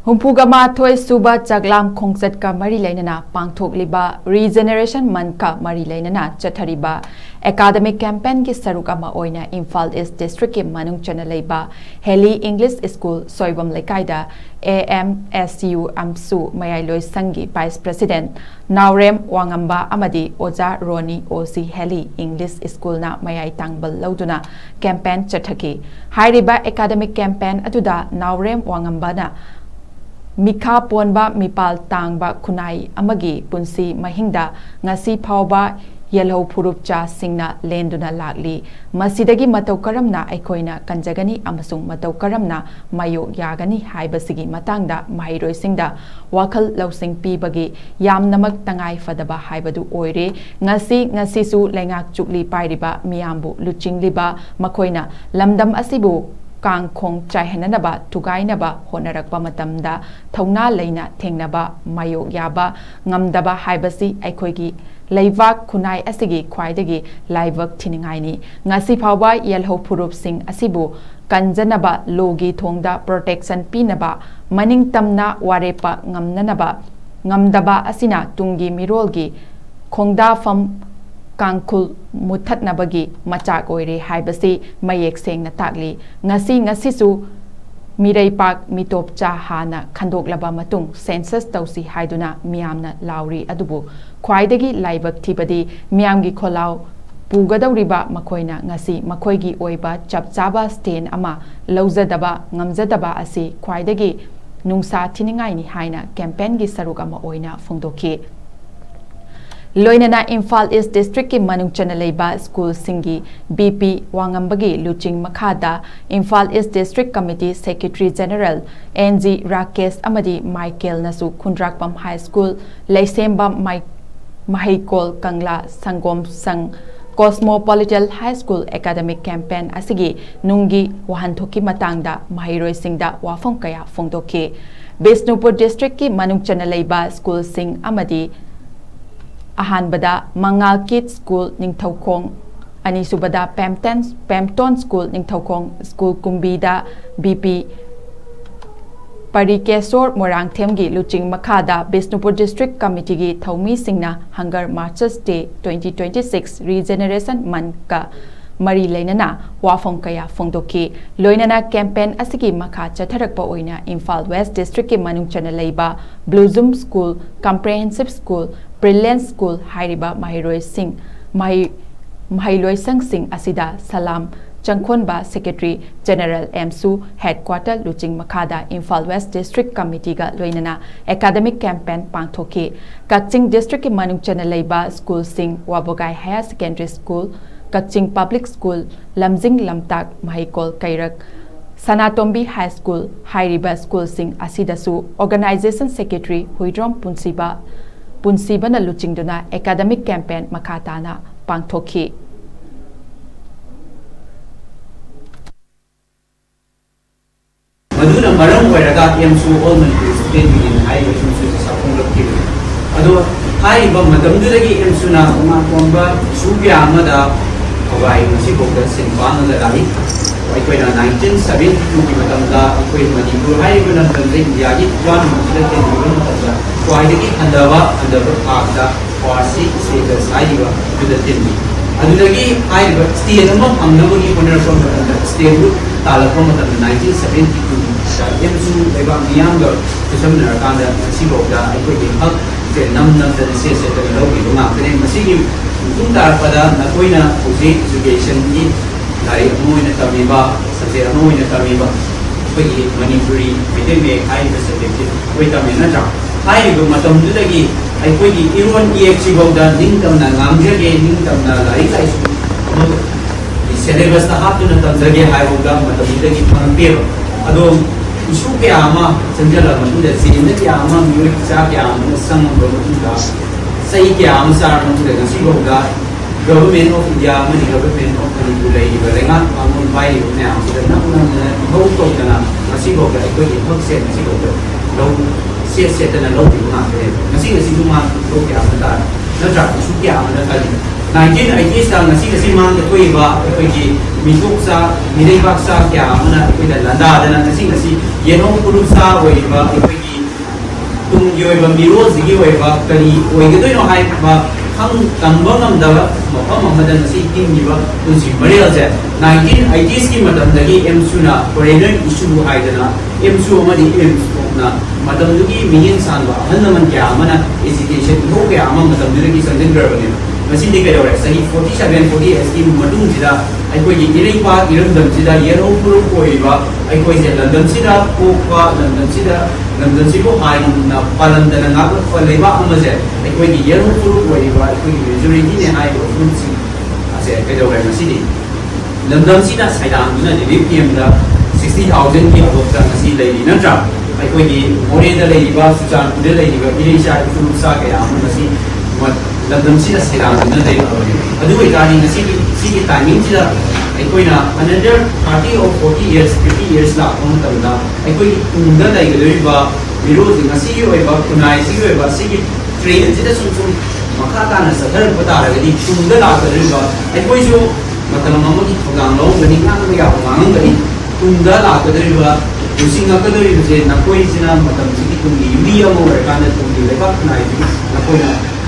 Humpugamathoi Suba Chaklam Khongchat ka mari Leinana Pangthokliba Regeneration month ka mari Leinana CHTTHARIBA academic campaign ki SARUK ama OINA IMPHAL East District ki MANUNG chana LEIBA HALLEEY English School SOIBAM LEIKAI da AMSU AMSU MAYAI LOISHANG Vice President NAOREM WANGAMBA AMADI OJA RONI OC HALLEEY English School na MAYAI TANGBAL LOUDUNA campaign CHTTHAKHI HAIRIBA academic campaign aduda NAOREM WANGAMBA na Mikha ponba mipal tangba kunai amagi punsi mahingda ngasi phawba yellow purupcha singna lenduna lagli masidagi matau karamna aikoina kanjagani amasung matau karamna mayo yagani haibasigi matangda mahiroi singda wakhal lausing pibagi yamnamak tangai fadaba haibadu oire ngasi su lengak chukli pairiba miyambu luchingliba makoina lamdam asibu Kang Khong Chaihanaba Tugainaba Honarakpa Matamda Thongna Leina Thengnaba Mayo Yaba Ngamdaba Haibasi Aikoigi Leivak Kunai Asigi Kwaidagi Laivak Thiningaini Ngasi Phawba Yelho Purup Sing Asibu Kanjanaba Logi Thongda Protection Pinaba Maning Tamna Warepa Ngamnanaba Ngamdaba Asina Tungi Mirolgi Khongda Fam Kangkul Muthat Nabagi Machak Oire Haibasi Mayek Seng Natakli Ngasi su Mirei Pak Mitop Cha Hana Khandok Laba Matung Census Tausi Haiduna Miamna Lauri Adubu Kwaidagi Laibak Tibadi Miamgi Kholau Pugadawriba Makoina Ngasi Makoigi Oiba Chapchaba Stain Ama Lauzadaba Ngamzadaba Asi Kwaidagi Nungsa Thiningai ni Haina campaign gi SARUK ama OINA Phongdoki Leinana IMPHAL East District ki MANUNG chana LEIBA School Singi BP Wangambagi Luching Makhada IMPHAL East District Committee Secretary General NG Rakesh Amadi Michael Nasu Khundrakpam High School Leisembam Mahikol Kangla Sangom Sang Cosmopolitan High School Academic Campaign Asigi Nungi Wahanthoki Matangda Mahiroi Singda Wafong Kaya Phongdoki Bisnupur District ki MANUNG chana LEIBA School Sing Amadi Ahanbada Mangal Kids School Ningthokong Anisubada Pemton School Ningthokong School Kumbida BP Parikesor Morang Themgi Luching Makhada Bisnupur District Committee gi Thaumi Singna Hunger Marches Day 2026 Regeneration Month ka Mari Leinana Wafong Kaya Phongdoki Leinana campaign asigi makha chatharakpa oina IMPHAL West District ki MANUNG chana LEIBA Blossom School Comprehensive School Brilliant School Hairiba Mahiroi Singh Mahiloi Sang Singh Asida Salam Changkhonba Secretary General AMSU Headquarter Luching Makhada IMPHAL West District Committee ga Leinana academic campaign Pangthokhi Kaching District ki MANUNG chana LEIBA School Singh Wabogai Higher Secondary School Kaching Public School Lamjing Lamtak Mahikol Kairak Sanatombi High School Hairiba School Singh Asidasu Organization Secretary Huidrom Punsibana Luchingduna academic campaign Makatana Pangthokhi Maduna Maram Weraga AMSU all manipuri in high Ado Haiba Madamduragi AMSUna Umakomba Subia Amada Hawaii Musiboka Sinfana Lari Waikoina 1970 Matamda Akoi Manipur Haibuna Tandri Yagi John Muslim Kwaidagi Handava Parkda Farsi Status Haiba to the Timbi. Adulagi Haiba Steel among Amnabuni Honor from the State Group Talapom of 1972 AMSU Eva Mianga to some Narakanda Siboka Akoi Hub the Namna the CST Logi Maka Masigi Pada Nakoina Uzi Education in Lai Moina Tamiba, Sazera Moina Tamiba, Manipuri, Mideme, High Representative, Witaminaja. High Matam Dudagi, I put the Iran EXIBO, the Nintam Namjagi, Nintam LEIKAI, the syllabus the Hatun Tanzagi, High Oga, Matamidagi, Pampir, Ado, Usupiama, Sandela, Matuda, Sinetiama, Murik Sapiam, some of the Saikiam Sarman to the Siboga. Government of India, many government of Manipur, Rengat, Amun Bai, now, the number of Tokana, Masiboga, equity, Hoxet, Masiboga, low, set and a low, Masiga Siduma, Tokia, Naja, Sukia, and the 1980s da ngasi ngasi mang de koi ba koi ki mituk sa milei bak sa kya mana koi da landa da ngasi ngasi yeno puru sa oi ba koi ki tung yoi ba miro zigi oi ba kari oi ge doi no hai ba khang tamba ngam da ma pa ma da ngasi king ni ba tu si marial je 1980s ki matam da gi AMSU na foreigner issue hai da na AMSU ma di AMSU na matam du gi mihin san ba han man kya mana education ho kya ma matam du gi sandin gar bane machine de kaya sahi 47 40 ST madung sida ai koi irei pa iram dam sida yero puru koi ba ai koi se London sida ko pa London si ko hai na palan da na ko fa leba amaje ai koi yero puru koi ba ai koi majority ne hai ko fun si ase kaya machine London sida saidang na de PM da 60,000 ki above da si lei na tra ai koi more da leiba suchan de leiba irei sha furu sa kaya amasi London sida saidang na de adu wei tani na si timing sida ai koi na another 30 or 40 years 50 years la on tam da ai koi unda dai ge ba biro na si yo ba kunai si yo ba si train sida sum makha ta na sadar pata ra ge unda la ge ba ai koi jo matam ma ki thogang lo gani na ga ya ngang ga ni unda la ge ba using ka do je na koi sina matam si ki tung yuri mo ra ka na tung le ba kunai na koi na